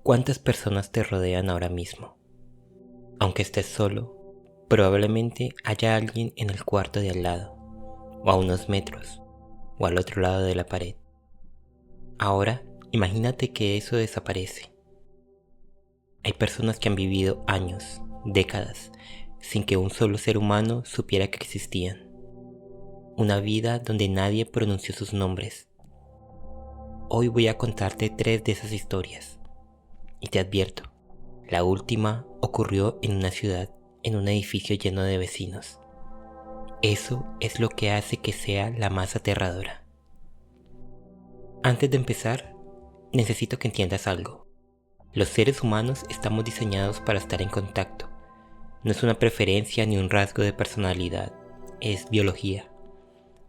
¿Cuántas personas te rodean ahora mismo? Aunque estés solo, probablemente haya alguien en el cuarto de al lado, o a unos metros, o al otro lado de la pared. Ahora, imagínate que eso desaparece. Hay personas que han vivido años, décadas, sin que un solo ser humano supiera que existían. Una vida donde nadie pronunció sus nombres. Hoy voy a contarte 3 de esas historias. Y te advierto, la última ocurrió en una ciudad, en un edificio lleno de vecinos. Eso es lo que hace que sea la más aterradora. Antes de empezar, necesito que entiendas algo. Los seres humanos estamos diseñados para estar en contacto. No es una preferencia ni un rasgo de personalidad, es biología.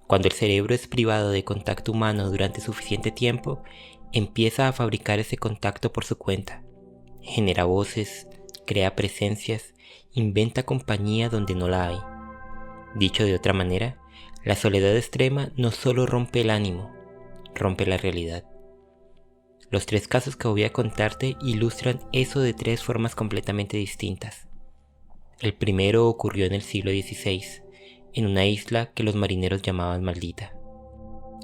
Cuando el cerebro es privado de contacto humano durante suficiente tiempo, empieza a fabricar ese contacto por su cuenta. Genera voces, crea presencias, inventa compañía donde no la hay. Dicho de otra manera, la soledad extrema no solo rompe el ánimo, rompe la realidad. Los 3 casos que voy a contarte ilustran eso de 3 formas completamente distintas. El primero ocurrió en el siglo XVI, en una isla que los marineros llamaban Maldita.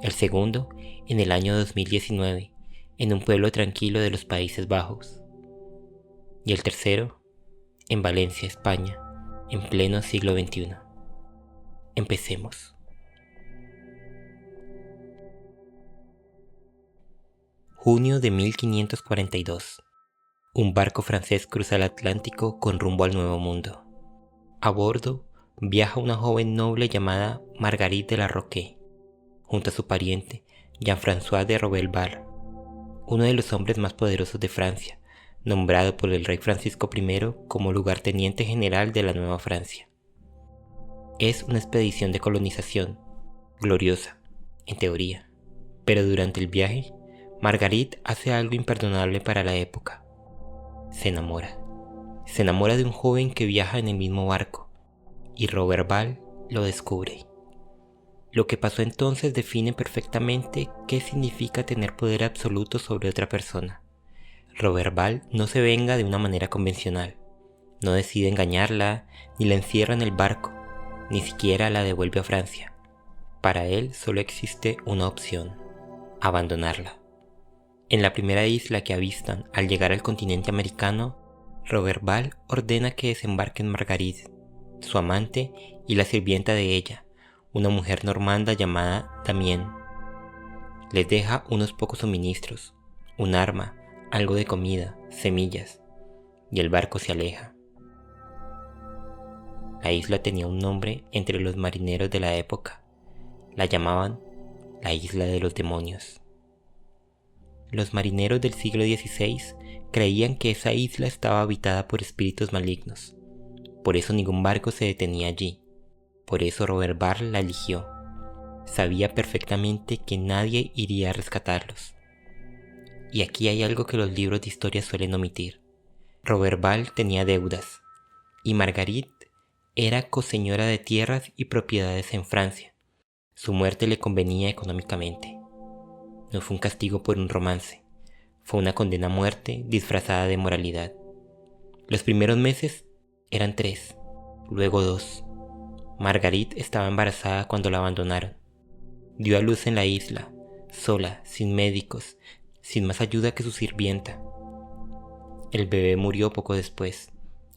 El segundo, en el año 2019, en un pueblo tranquilo de los Países Bajos. Y el tercero, en Valencia, España, en pleno siglo XXI. Empecemos. Junio de 1542. Un barco francés cruza el Atlántico con rumbo al Nuevo Mundo. A bordo viaja una joven noble llamada Marguerite de la Roque, junto a su pariente Jean-François de Roberval, uno de los hombres más poderosos de Francia, nombrado por el rey Francisco I como lugarteniente general de la Nueva Francia. Es una expedición de colonización, gloriosa, en teoría, pero durante el viaje, Marguerite hace algo imperdonable para la época. Se enamora. Se enamora de un joven que viaja en el mismo barco, y Roberval lo descubre. Lo que pasó entonces define perfectamente qué significa tener poder absoluto sobre otra persona. Roberval no se venga de una manera convencional. No decide engañarla, ni la encierra en el barco, ni siquiera la devuelve a Francia. Para él solo existe una opción: abandonarla. En la primera isla que avistan al llegar al continente americano, Roberval ordena que desembarquen Marguerite, su amante y la sirvienta de ella, una mujer normanda llamada Damienne. Les deja unos pocos suministros, un arma, algo de comida, semillas, y el barco se aleja. La isla tenía un nombre entre los marineros de la época. La llamaban la Isla de los Demonios. Los marineros del siglo XVI creían que esa isla estaba habitada por espíritus malignos. Por eso ningún barco se detenía allí. Por eso Roberval la eligió. Sabía perfectamente que nadie iría a rescatarlos. Y aquí hay algo que los libros de historia suelen omitir. Roberval tenía deudas, y Marguerite era coseñora de tierras y propiedades en Francia. Su muerte le convenía económicamente. No fue un castigo por un romance, fue una condena a muerte disfrazada de moralidad. Los primeros meses eran 3, luego 2. Marguerite estaba embarazada cuando la abandonaron. Dio a luz en la isla, sola, sin médicos, sin más ayuda que su sirvienta. El bebé murió poco después.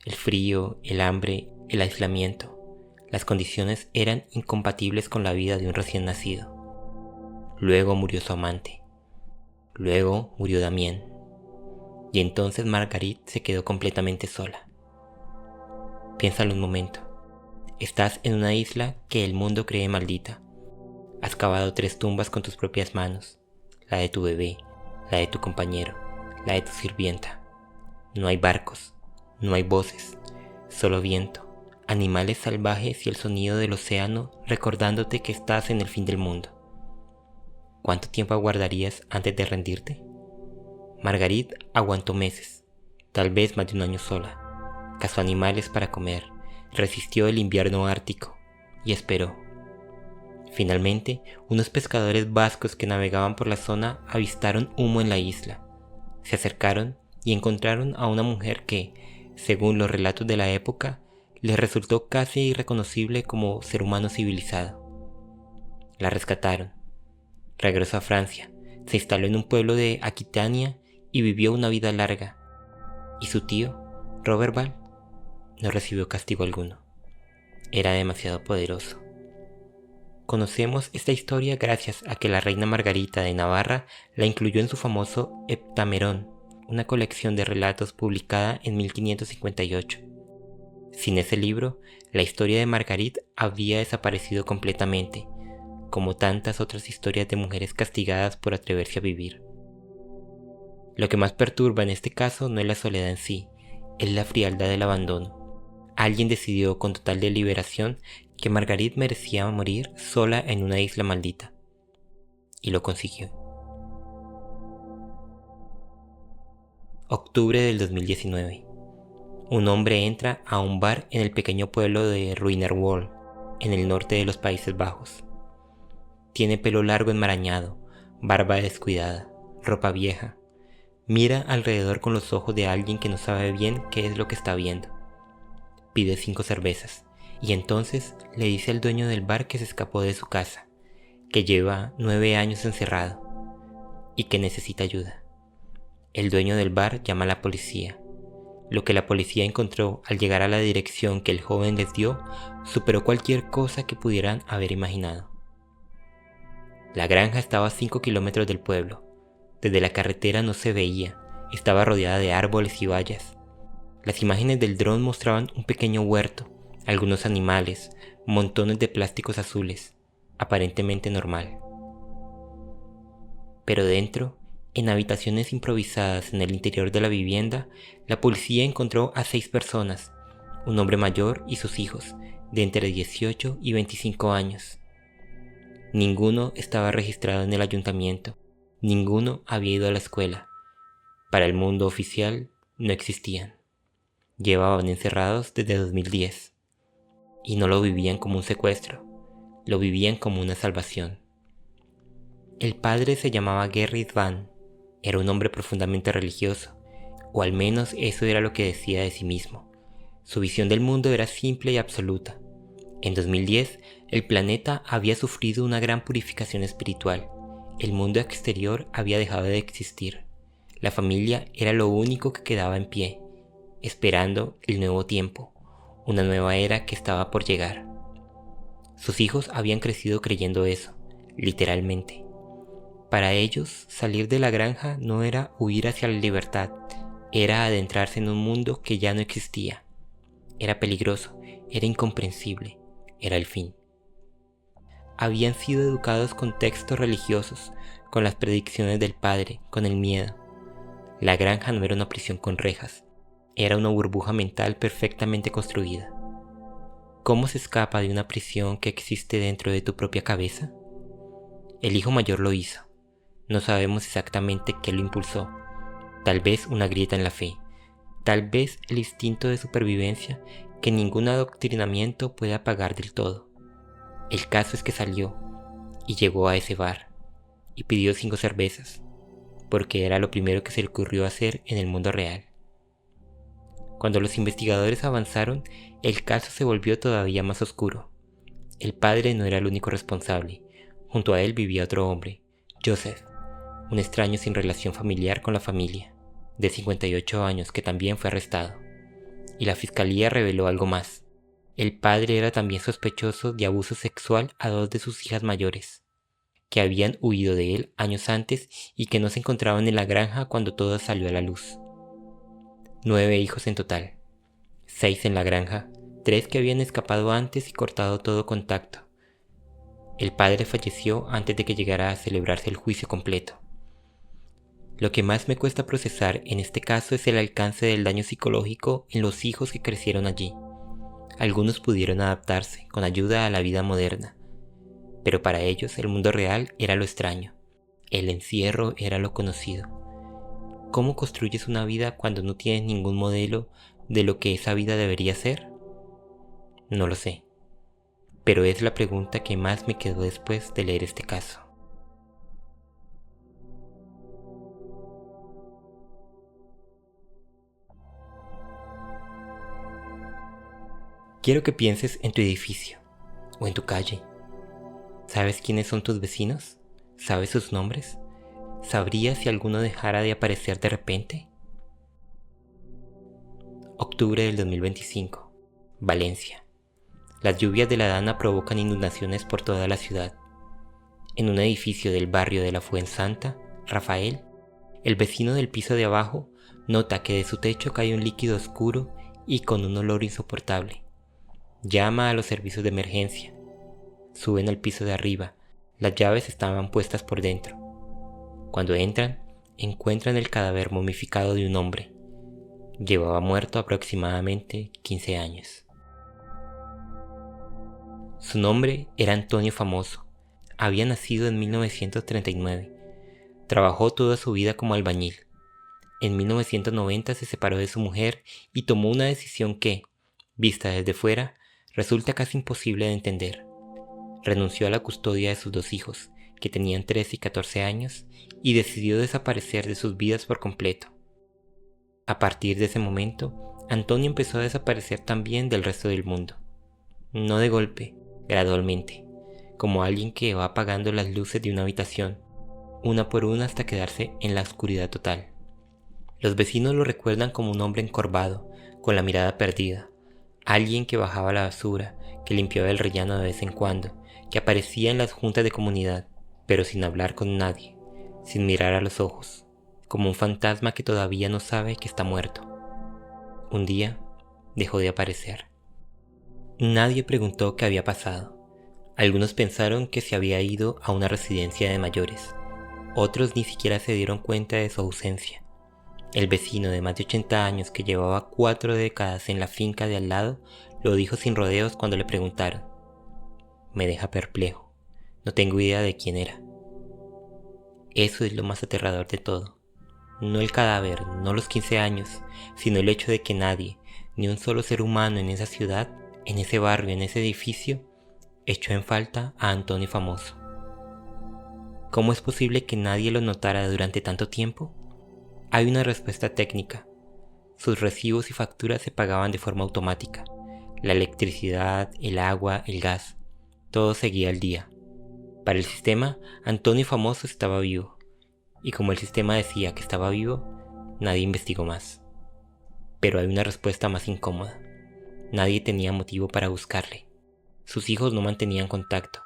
El frío, el hambre, el aislamiento. Las condiciones eran incompatibles con la vida de un recién nacido. Luego murió su amante. Luego murió Damienne. Y entonces Marguerite se quedó completamente sola. Piénsalo un momento. Estás en una isla que el mundo cree maldita. Has cavado 3 tumbas con tus propias manos. La de tu bebé, la de tu compañero, la de tu sirvienta. No hay barcos, no hay voces, solo viento, animales salvajes y el sonido del océano recordándote que estás en el fin del mundo. ¿Cuánto tiempo aguardarías antes de rendirte? Marguerite aguantó meses, tal vez más de un año sola. Cazó animales para comer, resistió el invierno ártico y esperó. Finalmente, unos pescadores vascos que navegaban por la zona avistaron humo en la isla. Se acercaron y encontraron a una mujer que, según los relatos de la época, les resultó casi irreconocible como ser humano civilizado. La rescataron, regresó a Francia, se instaló en un pueblo de Aquitania y vivió una vida larga, y su tío, Roberval, no recibió castigo alguno. Era demasiado poderoso. Conocemos esta historia gracias a que la reina Margarita de Navarra la incluyó en su famoso Heptamerón, una colección de relatos publicada en 1558. Sin ese libro, la historia de Marguerite habría desaparecido completamente, como tantas otras historias de mujeres castigadas por atreverse a vivir. Lo que más perturba en este caso no es la soledad en sí, es la frialdad del abandono. Alguien decidió con total deliberación que Marguerite merecía morir sola en una isla maldita. Y lo consiguió. Octubre del 2019. Un hombre entra a un bar en el pequeño pueblo de Ruinerwold, en el norte de los Países Bajos. Tiene pelo largo enmarañado, barba descuidada, ropa vieja. Mira alrededor con los ojos de alguien que no sabe bien qué es lo que está viendo. Pide 5 cervezas. Y entonces le dice al dueño del bar que se escapó de su casa, que lleva 9 años encerrado y que necesita ayuda. El dueño del bar llama a la policía. Lo que la policía encontró al llegar a la dirección que el joven les dio superó cualquier cosa que pudieran haber imaginado. La granja estaba a 5 kilómetros del pueblo. Desde la carretera no se veía, estaba rodeada de árboles y vallas. Las imágenes del dron mostraban un pequeño huerto, algunos animales, montones de plásticos azules, aparentemente normal. Pero dentro, en habitaciones improvisadas en el interior de la vivienda, la policía encontró a 6 personas, un hombre mayor y sus hijos, de entre 18 y 25 años. Ninguno estaba registrado en el ayuntamiento, ninguno había ido a la escuela. Para el mundo oficial no existían. Llevaban encerrados desde 2010. Y no lo vivían como un secuestro, lo vivían como una salvación. El padre se llamaba Gerrit Van, era un hombre profundamente religioso, o al menos eso era lo que decía de sí mismo. Su visión del mundo era simple y absoluta. En 2010, el planeta había sufrido una gran purificación espiritual, el mundo exterior había dejado de existir, la familia era lo único que quedaba en pie, esperando el nuevo tiempo. Una nueva era que estaba por llegar. Sus hijos habían crecido creyendo eso, literalmente. Para ellos, salir de la granja no era huir hacia la libertad, era adentrarse en un mundo que ya no existía. Era peligroso, era incomprensible, era el fin. Habían sido educados con textos religiosos, con las predicciones del padre, con el miedo. La granja no era una prisión con rejas. Era una burbuja mental perfectamente construida. ¿Cómo se escapa de una prisión que existe dentro de tu propia cabeza? El hijo mayor lo hizo. No sabemos exactamente qué lo impulsó. Tal vez una grieta en la fe. Tal vez el instinto de supervivencia que ningún adoctrinamiento puede apagar del todo. El caso es que salió y llegó a ese bar y pidió 5 cervezas, porque era lo primero que se le ocurrió hacer en el mundo real. Cuando los investigadores avanzaron, el caso se volvió todavía más oscuro. El padre no era el único responsable. Junto a él vivía otro hombre, Joseph, un extraño sin relación familiar con la familia, de 58 años que también fue arrestado. Y la fiscalía reveló algo más. El padre era también sospechoso de abuso sexual a 2 de sus hijas mayores, que habían huido de él años antes y que no se encontraban en la granja cuando todo salió a la luz. 9 hijos en total, 6 en la granja, 3 que habían escapado antes y cortado todo contacto. El padre falleció antes de que llegara a celebrarse el juicio completo. Lo que más me cuesta procesar en este caso es el alcance del daño psicológico en los hijos que crecieron allí. Algunos pudieron adaptarse con ayuda a la vida moderna, pero para ellos el mundo real era lo extraño, el encierro era lo conocido. ¿Cómo construyes una vida cuando no tienes ningún modelo de lo que esa vida debería ser? No lo sé, pero es la pregunta que más me quedó después de leer este caso. Quiero que pienses en tu edificio o en tu calle. ¿Sabes quiénes son tus vecinos? ¿Sabes sus nombres? ¿Sabrías si alguno dejara de aparecer de repente? Octubre del 2025. Valencia. Las lluvias de la Dana provocan inundaciones por toda la ciudad. En un edificio del barrio de la Fuensanta, Rafael, el vecino del piso de abajo, nota que de su techo cae un líquido oscuro y con un olor insoportable. Llama a los servicios de emergencia. Suben al piso de arriba. Las llaves estaban puestas por dentro. Cuando entran, encuentran el cadáver momificado de un hombre. Llevaba muerto aproximadamente 15 años. Su nombre era Antonio Famoso. Había nacido en 1939. Trabajó toda su vida como albañil. En 1990 se separó de su mujer y tomó una decisión que, vista desde fuera, resulta casi imposible de entender. Renunció a la custodia de sus dos hijos, que tenían 13 y 14 años, y decidió desaparecer de sus vidas por completo. A partir de ese momento, Antonio empezó a desaparecer también del resto del mundo. No de golpe, gradualmente, como alguien que va apagando las luces de una habitación, una por una hasta quedarse en la oscuridad total. Los vecinos lo recuerdan como un hombre encorvado, con la mirada perdida, alguien que bajaba la basura, que limpiaba el rellano de vez en cuando, que aparecía en las juntas de comunidad, pero sin hablar con nadie, sin mirar a los ojos, como un fantasma que todavía no sabe que está muerto. Un día dejó de aparecer. Nadie preguntó qué había pasado. Algunos pensaron que se había ido a una residencia de mayores. Otros ni siquiera se dieron cuenta de su ausencia. El vecino de más de 80 años que llevaba 4 décadas en la finca de al lado lo dijo sin rodeos cuando le preguntaron. Me deja perplejo. No tengo idea de quién era. Eso es lo más aterrador de todo. No el cadáver, no los 15 años, sino el hecho de que nadie, ni un solo ser humano en esa ciudad, en ese barrio, en ese edificio, echó en falta a Antonio Famoso. ¿Cómo es posible que nadie lo notara durante tanto tiempo? Hay una respuesta técnica. Sus recibos y facturas se pagaban de forma automática. La electricidad, el agua, el gas, todo seguía al día. Para el sistema, Antonio Famoso estaba vivo. Y como el sistema decía que estaba vivo, nadie investigó más. Pero hay una respuesta más incómoda. Nadie tenía motivo para buscarle. Sus hijos no mantenían contacto.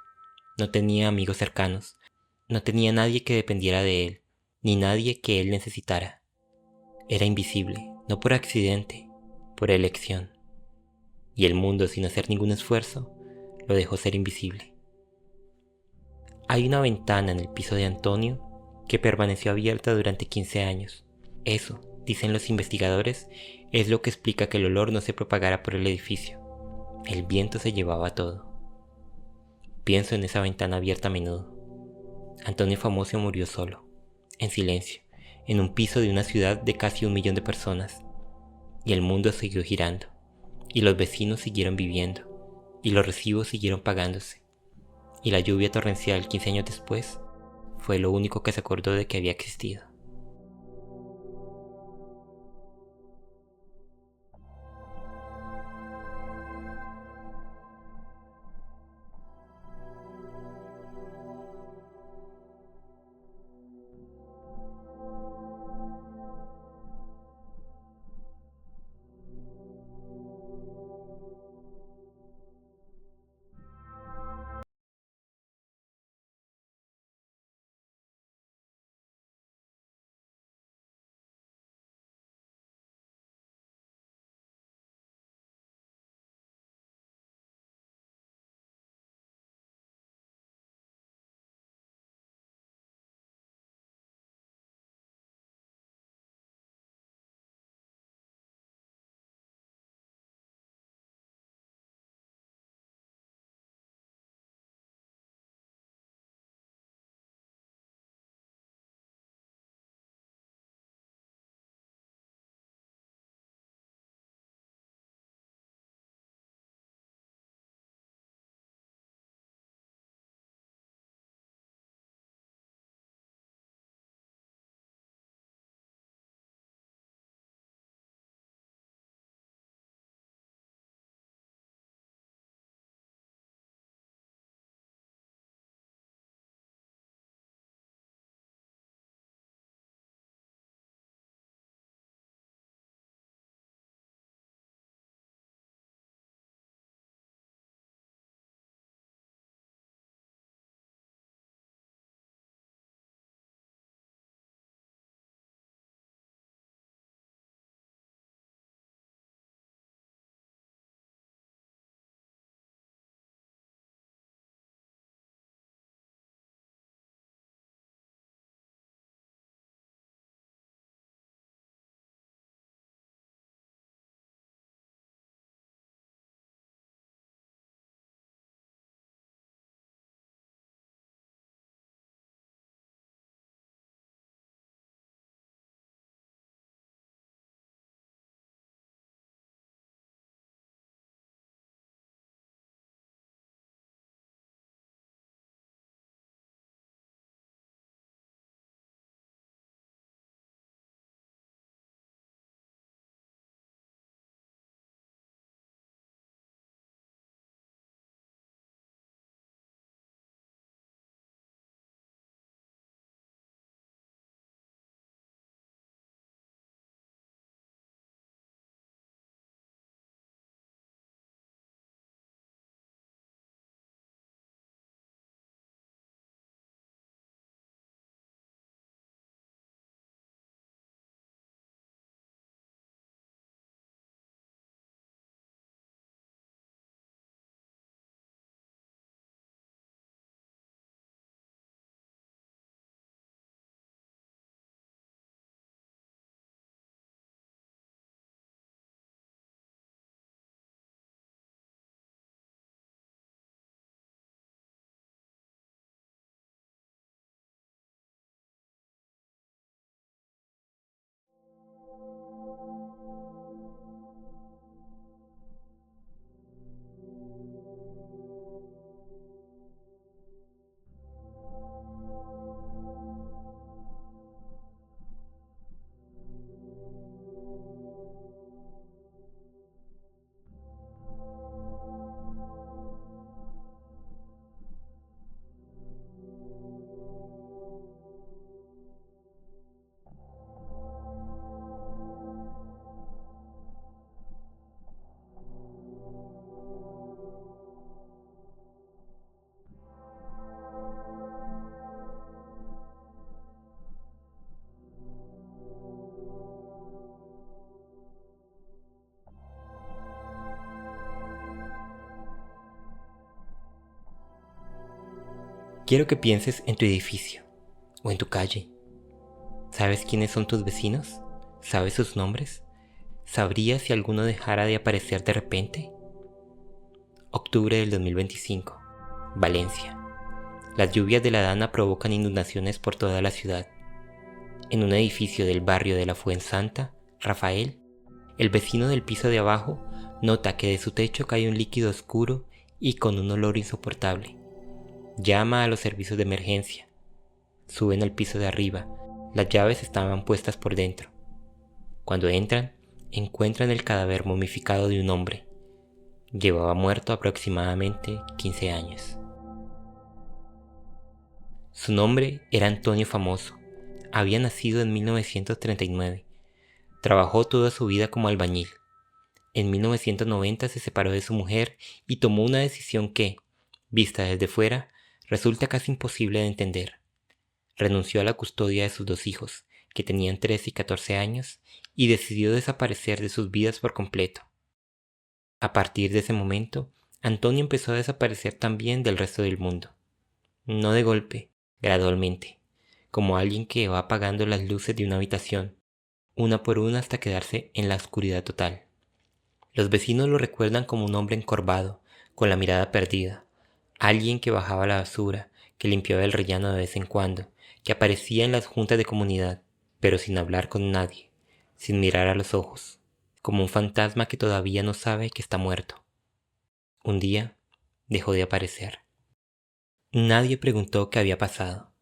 No tenía amigos cercanos. No tenía nadie que dependiera de él, ni nadie que él necesitara. Era invisible, no por accidente, por elección. Y el mundo, sin hacer ningún esfuerzo, lo dejó ser invisible. Hay una ventana en el piso de Antonio que permaneció abierta durante 15 años. Eso, dicen los investigadores, es lo que explica que el olor no se propagara por el edificio. El viento se llevaba todo. Pienso en esa ventana abierta a menudo. Antonio Famoso murió solo, en silencio, en un piso de una ciudad de casi 1 millón de personas. Y el mundo siguió girando, y los vecinos siguieron viviendo, y los recibos siguieron pagándose. Y la lluvia torrencial 15 años después fue lo único que se acordó de que había existido. Quiero que pienses en tu edificio o en tu calle. ¿Sabes quiénes son tus vecinos? ¿Sabes sus nombres? ¿Sabrías si alguno dejara de aparecer de repente? Octubre del 2025. Valencia. Las lluvias de la Dana provocan inundaciones por toda la ciudad. En un edificio del barrio de la Fuensanta, Rafael, el vecino del piso de abajo, nota que de su techo cae un líquido oscuro y con un olor insoportable. Llama a los servicios de emergencia. Suben al piso de arriba. Las llaves estaban puestas por dentro. Cuando entran, encuentran el cadáver momificado de un hombre. Llevaba muerto aproximadamente 15 años. Su nombre era Antonio Famoso. Había nacido en 1939. Trabajó toda su vida como albañil. En 1990 se separó de su mujer y tomó una decisión que, vista desde fuera, resulta casi imposible de entender. Renunció a la custodia de sus dos hijos, que tenían 13 y 14 años, y decidió desaparecer de sus vidas por completo. A partir de ese momento, Antonio empezó a desaparecer también del resto del mundo. No de golpe, gradualmente, como alguien que va apagando las luces de una habitación, una por una hasta quedarse en la oscuridad total. Los vecinos lo recuerdan como un hombre encorvado, con la mirada perdida, alguien que bajaba la basura, que limpiaba el rellano de vez en cuando, que aparecía en las juntas de comunidad, pero sin hablar con nadie, sin mirar a los ojos, como un fantasma que todavía no sabe que está muerto. Un día dejó de aparecer. Nadie preguntó qué había pasado.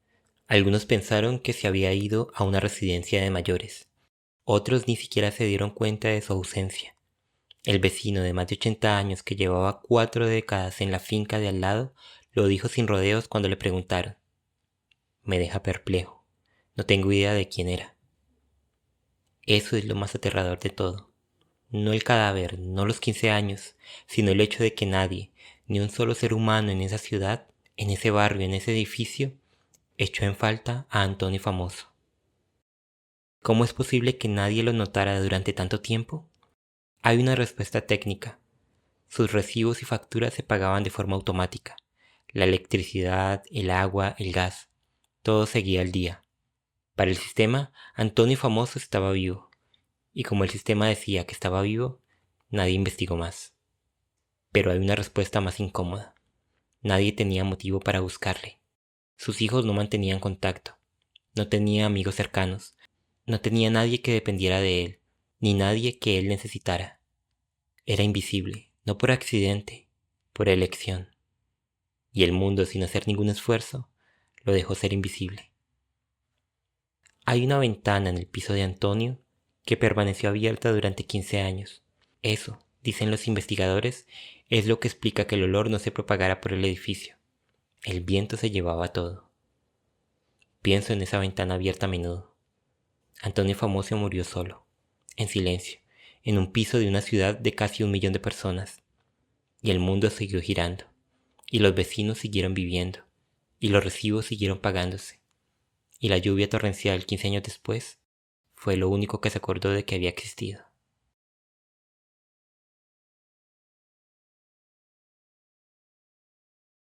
Algunos pensaron que se había ido a una residencia de mayores. Otros ni siquiera se dieron cuenta de su ausencia. El vecino de más de 80 años que llevaba 4 décadas en la finca de al lado lo dijo sin rodeos cuando le preguntaron. Me deja perplejo. No tengo idea de quién era. Eso es lo más aterrador de todo. No el cadáver, no los 15 años, sino el hecho de que nadie, ni un solo ser humano en esa ciudad, en ese barrio, en ese edificio, echó en falta a Antonio Famoso. ¿Cómo es posible que nadie lo notara durante tanto tiempo? Hay una respuesta técnica. Sus recibos y facturas se pagaban de forma automática. La electricidad, el agua, el gas, todo seguía al día. Para el sistema, Antonio Famoso estaba vivo. Y como el sistema decía que estaba vivo, nadie investigó más. Pero hay una respuesta más incómoda. Nadie tenía motivo para buscarle. Sus hijos no mantenían contacto. No tenía amigos cercanos. No tenía nadie que dependiera de él, ni nadie que él necesitara. Era invisible, no por accidente, por elección. Y el mundo, sin hacer ningún esfuerzo, lo dejó ser invisible. Hay una ventana en el piso de Antonio que permaneció abierta durante 15 años. Eso, dicen los investigadores, es lo que explica que el olor no se propagara por el edificio. El viento se llevaba todo. Pienso en esa ventana abierta a menudo. Antonio Famoso murió solo, en silencio, en un piso de una ciudad de casi 1 millón de personas. Y el mundo siguió girando, y los vecinos siguieron viviendo, y los recibos siguieron pagándose. Y la lluvia torrencial 15 años después fue lo único que se acordó de que había existido.